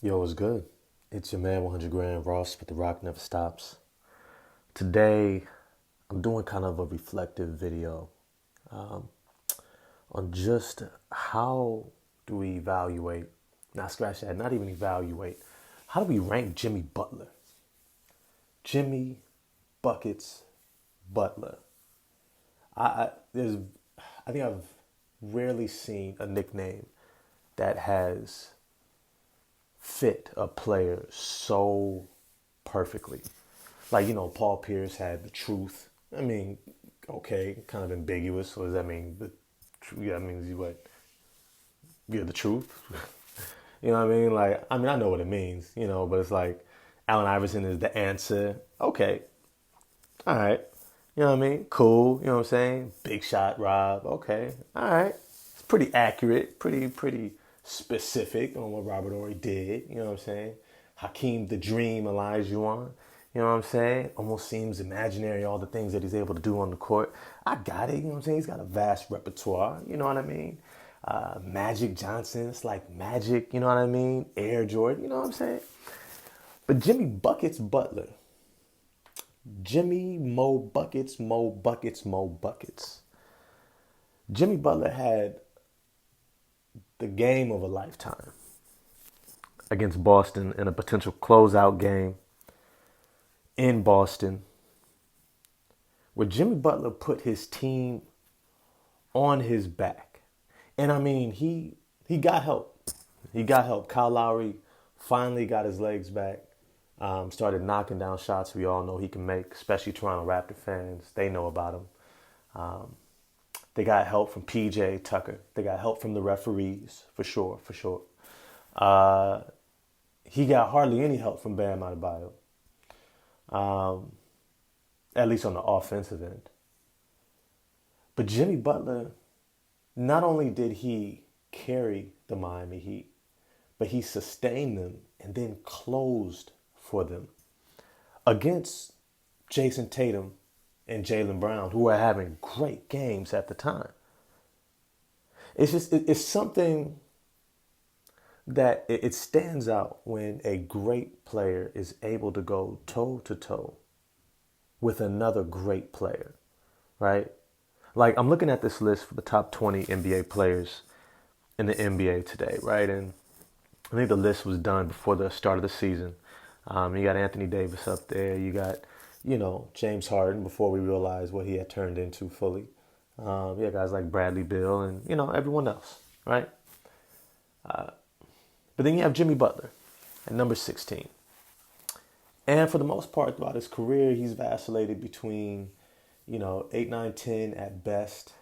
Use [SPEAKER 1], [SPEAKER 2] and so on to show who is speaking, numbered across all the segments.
[SPEAKER 1] Yo, what's good? It's your man 100 Grand Ross, but the rock never stops. Today, I'm doing kind of a reflective video on just how do we evaluate, not scratch that, not even evaluate, how do we rank Jimmy Butler? Jimmy Buckets Butler. There's, I think I've rarely seen a nickname that has fit a player so perfectly. Like, Paul Pierce had the truth. I mean, okay, kind of ambiguous. What does that mean? Yeah, that means you what? You're the truth. You know what I mean? Like, I know what it means, but it's like Allen Iverson is the answer. Okay, all right. You know what I mean? Cool. You know what I'm saying? Big shot, Rob. Okay, all right. It's pretty accurate, pretty specific on what Robert Ory did. You know what I'm saying? Hakeem the Dream Olajuwon. You know what I'm saying? Almost seems imaginary, all the things that he's able to do on the court. I got it. You know what I'm saying? He's got a vast repertoire. You know what I mean? Magic Johnson. It's like magic. You know what I mean? Air Jordan. You know what I'm saying? But Jimmy Buckets Butler. Jimmy Mo Buckets, Mo Buckets, Mo Buckets. Jimmy Butler had the game of a lifetime against Boston in a potential closeout game in Boston, where Jimmy Butler put his team on his back. And he got help. He got help. Kyle Lowry finally got his legs back. Started knocking down shots we all know he can make, especially Toronto Raptor fans. They know about him. They got help from PJ Tucker. They got help from the referees, for sure, for sure. He got hardly any help from Bam Adebayo, at least on the offensive end. But Jimmy Butler, not only did he carry the Miami Heat, but he sustained them and then closed for them against Jayson Tatum and Jaylen Brown, who were having great games at the time. It's something that it stands out when a great player is able to go toe to toe with another great player, right? Like, I'm looking at this list for the top 20 NBA players in the NBA today, right? And I think the list was done before the start of the season. You got Anthony Davis up there. You got, James Harden before we realized what he had turned into fully. You got guys like Bradley Beal and, everyone else, right? But then you have Jimmy Butler at number 16. And for the most part throughout his career, he's vacillated between, 8, 9, 10 at best.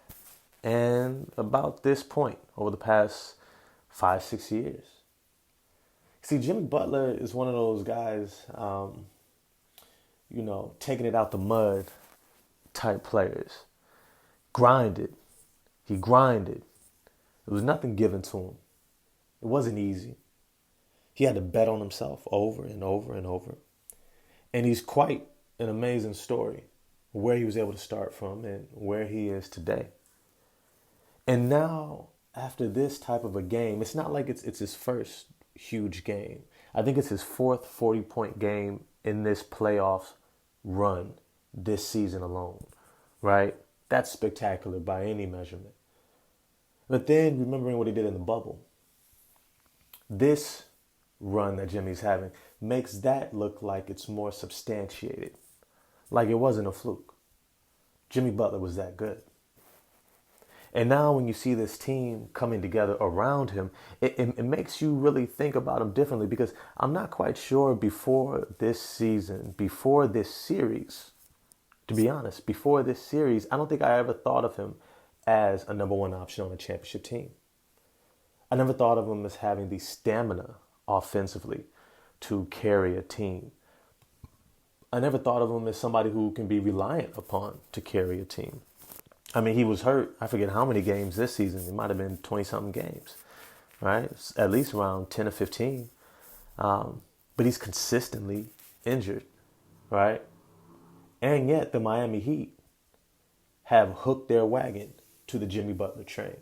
[SPEAKER 1] And about this point over the past 5, 6 years. See, Jimmy Butler is one of those guys, taking it out the mud type players. Grinded. He grinded. There was nothing given to him. It wasn't easy. He had to bet on himself over and over and over. And he's quite an amazing story where he was able to start from and where he is today. And now, after this type of a game, it's not like it's his first huge game. I think it's his fourth 40-point game in this playoff run this season alone, right? That's spectacular by any measurement. But then remembering what he did in the bubble, this run that Jimmy's having makes that look like it's more substantiated, like it wasn't a fluke. Jimmy Butler was that good. And now when you see this team coming together around him, it makes you really think about him differently, because I'm not quite sure before this season, before this series, to be honest, before this series, I don't think I ever thought of him as a number one option on a championship team. I never thought of him as having the stamina offensively to carry a team. I never thought of him as somebody who can be reliant upon to carry a team. He was hurt. I forget how many games this season. It might have been 20-something games, right? At least around 10 or 15. But he's consistently injured, right? And yet the Miami Heat have hooked their wagon to the Jimmy Butler train.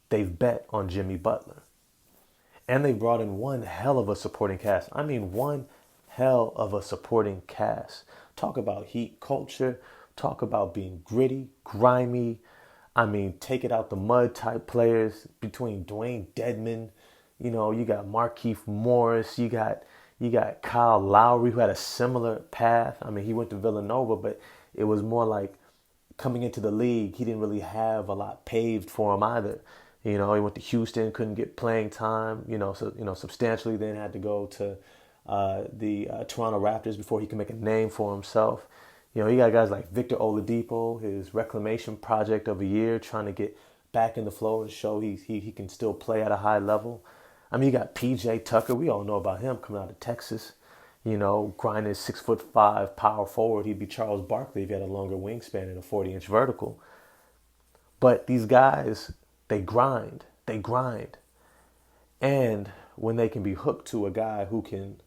[SPEAKER 1] They've bet on Jimmy Butler. And they brought in one hell of a supporting cast. I mean, one hell of a supporting cast. Talk about heat culture. Talk about being gritty, grimy. I mean, take it out the mud type players between Dwayne Dedman. You know, you got Markieff Morris. You got Kyle Lowry, who had a similar path. I mean, he went to Villanova, but it was more like coming into the league, he didn't really have a lot paved for him either. You know, he went to Houston, couldn't get playing time. Substantially. Then had to go to the Toronto Raptors before he could make a name for himself. You know, you got guys like Victor Oladipo, his reclamation project of a year, trying to get back in the flow and show he can still play at a high level. I mean, you got PJ Tucker. We all know about him coming out of Texas. You know, grinding 6'5" power forward. He'd be Charles Barkley if he had a longer wingspan and a 40-inch vertical. But these guys, they grind. They grind. And when they can be hooked to a guy who can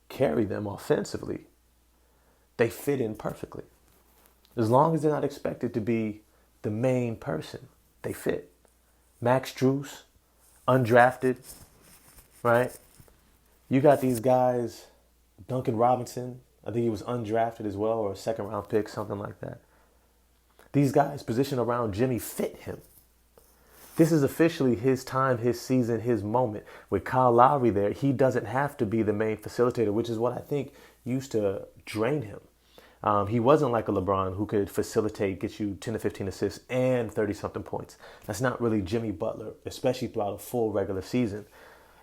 [SPEAKER 1] carry them offensively, they fit in perfectly. As long as they're not expected to be the main person, they fit. Max Strus, undrafted, right? You got these guys, Duncan Robinson, I think he was undrafted as well, or a second round pick, something like that. These guys positioned around Jimmy fit him. This is officially his time, his season, his moment. With Kyle Lowry there, he doesn't have to be the main facilitator, which is what I think used to drain him. He wasn't like a LeBron who could facilitate, get you 10 to 15 assists and 30-something points. That's not really Jimmy Butler, especially throughout a full regular season.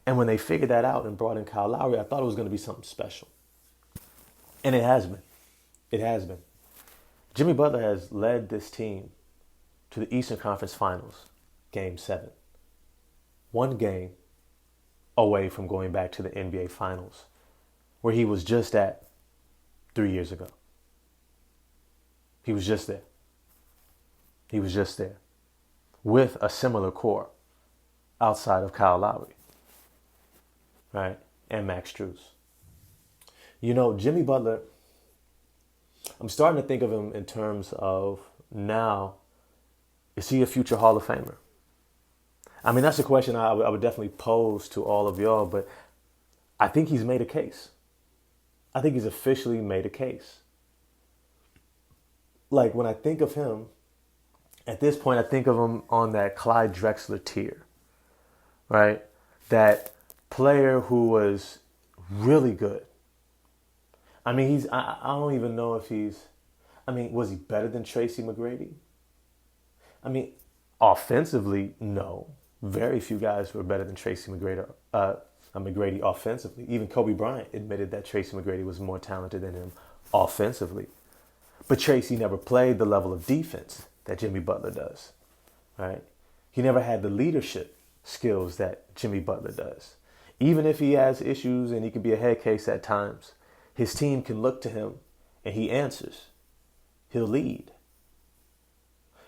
[SPEAKER 1] And when they figured that out and brought in Kyle Lowry, I thought it was going to be something special. And it has been. It has been. Jimmy Butler has led this team to the Eastern Conference Finals, Game 7. One game away from going back to the NBA Finals, where he was just at 3 years ago. He was just there. He was just there. With a similar core outside of Kyle Lowry. Right? And Max Strus. You know, Jimmy Butler, I'm starting to think of him in terms of now, is he a future Hall of Famer? I mean, that's a question I would definitely pose to all of y'all, but I think he's made a case. I think he's officially made a case. Like, when I think of him, at this point, I think of him on that Clyde Drexler tier, right? That player who was really good. I mean, I don't even know if was he better than Tracy McGrady? I mean, offensively, no. Very few guys were better than Tracy McGrady offensively. Even Kobe Bryant admitted that Tracy McGrady was more talented than him offensively. But Tracy never played the level of defense that Jimmy Butler does, right? He never had the leadership skills that Jimmy Butler does. Even if he has issues and he can be a head case at times, his team can look to him and he answers. He'll lead.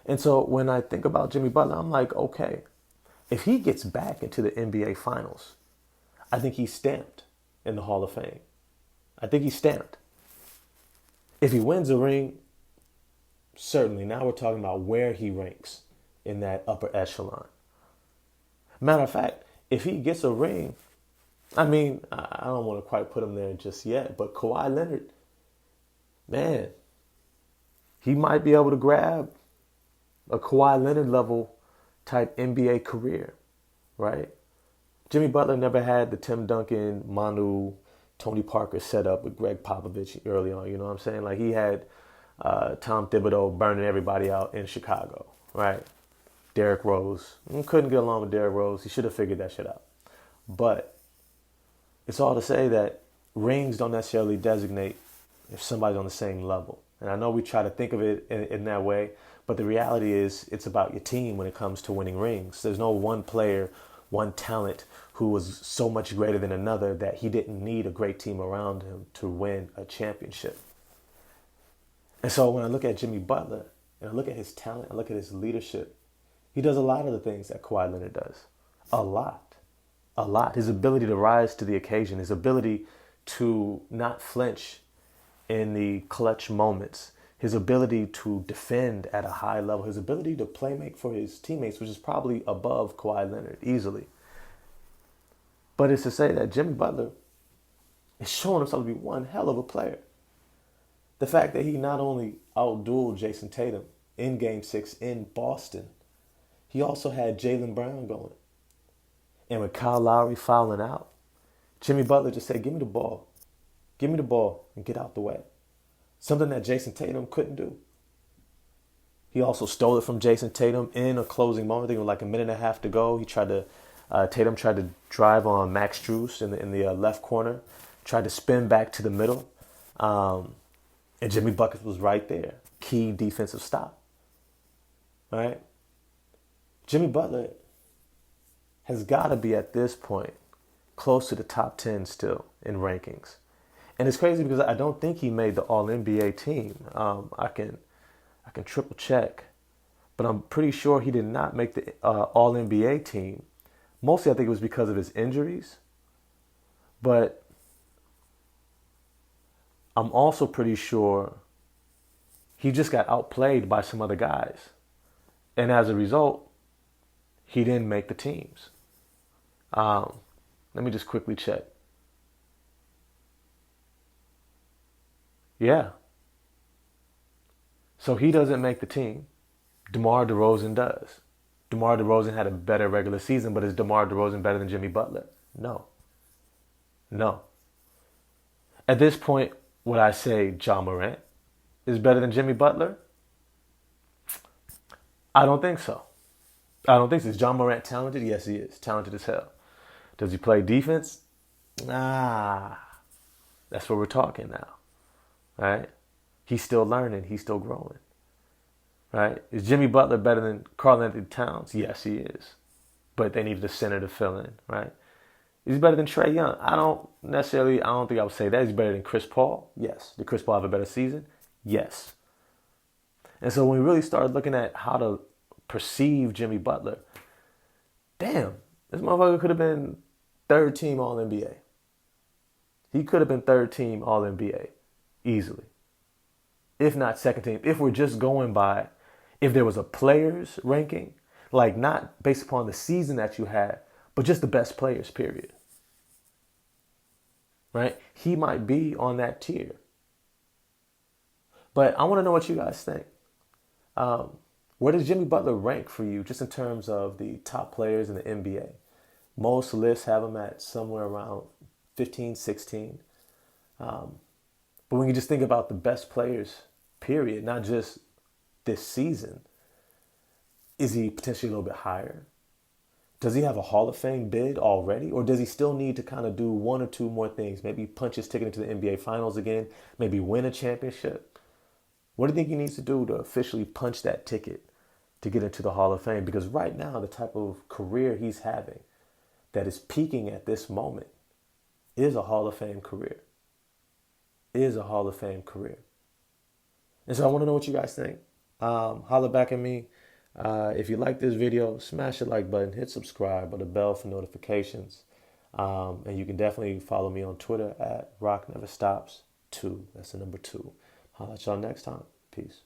[SPEAKER 1] And so when I think about Jimmy Butler, I'm like, okay, if he gets back into the NBA Finals, I think he's stamped in the Hall of Fame. I think he's stamped. If he wins a ring, certainly. Now we're talking about where he ranks in that upper echelon. Matter of fact, if he gets a ring, I mean, I don't want to quite put him there just yet, but Kawhi Leonard, man, he might be able to grab a Kawhi Leonard level type NBA career, right? Jimmy Butler never had the Tim Duncan, Manu, Tony Parker set up with Greg Popovich early on. You know what I'm saying? Like, he had Tom Thibodeau burning everybody out in Chicago, right? Derrick Rose. Couldn't get along with Derrick Rose. He should have figured that shit out. But it's all to say that rings don't necessarily designate if somebody's on the same level. And I know we try to think of it in that way, but the reality is it's about your team when it comes to winning rings. There's no one player, one talent who was so much greater than another that he didn't need a great team around him to win a championship. And so when I look at Jimmy Butler and I look at his talent, I look at his leadership, he does a lot of the things that Kawhi Leonard does. A lot. His ability to rise to the occasion, his ability to not flinch in the clutch moments, his ability to defend at a high level, his ability to play make for his teammates, which is probably above Kawhi Leonard easily. But it's to say that Jimmy Butler is showing himself to be one hell of a player. The fact that he not only outdueled Jayson Tatum in Game 6 in Boston, he also had Jaylen Brown going. And with Kyle Lowry fouling out, Jimmy Butler just said, give me the ball. Give me the ball and get out the way. Something that Jayson Tatum couldn't do. He also stole it from Jayson Tatum in a closing moment. I think it was like a minute and a half to go. Tatum tried to drive on Max Strus in the left corner, tried to spin back to the middle. And Jimmy Buckets was right there. Key defensive stop. All right? Jimmy Butler has got to be at this point close to the top 10 still in rankings. And it's crazy because I don't think he made the All-NBA team. I can triple check, but I'm pretty sure he did not make the All-NBA team. Mostly I think it was because of his injuries. But I'm also pretty sure he just got outplayed by some other guys. And as a result, he didn't make the teams. Let me just quickly check. Yeah. So he doesn't make the team. DeMar DeRozan does. DeMar DeRozan had a better regular season, but is DeMar DeRozan better than Jimmy Butler? No. No. At this point, would I say Ja Morant is better than Jimmy Butler? I don't think so. Is Ja Morant talented? Yes, he is. Talented as hell. Does he play defense? Nah. That's what we're talking now. Right? He's still learning. He's still growing. Right? Is Jimmy Butler better than Karl-Anthony Towns? Yes, he is. But they needed a center to fill in. Right? Is he better than Trae Young? I don't think I would say that. Is he better than Chris Paul? Yes. Did Chris Paul have a better season? Yes. And so when we really started looking at how to perceive Jimmy Butler, damn, this motherfucker could have been third team All-NBA. He could have been third team All-NBA easily. If not second team. If we're just going by, if there was a players ranking, like not based upon the season that you had, but just the best players, period. Right? He might be on that tier. But I want to know what you guys think. Where does Jimmy Butler rank for you just in terms of the top players in the NBA? Most lists have him at somewhere around 15, 16. But when you just think about the best players, period, not just this season, is he potentially a little bit higher? Does he have a Hall of Fame bid already? Or does he still need to kind of do one or two more things? Maybe punch his ticket into the NBA Finals again. Maybe win a championship. What do you think he needs to do to officially punch that ticket to get into the Hall of Fame? Because right now, the type of career he's having that is peaking at this moment is a Hall of Fame career. Is a Hall of Fame career. And so I want to know what you guys think. Holler back at me. If you like this video, smash the like button, hit subscribe, or the bell for notifications. And you can definitely follow me on Twitter at RockNeverStops2. That's the number 2. Holler at y'all next time. Peace.